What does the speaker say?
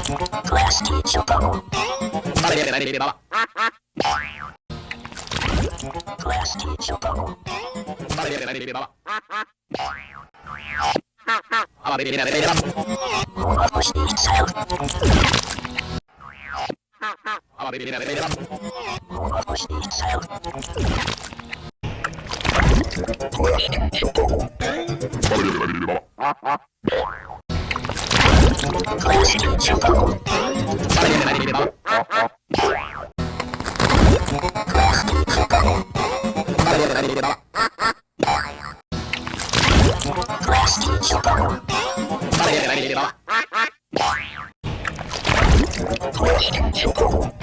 Class teacher bubble. Class teacher bubble. More push the sound. More push the sound. Class teacher bubble. Class teacher bubble. Class teacher bubble. Class teacher bubble. Class teacher bubble.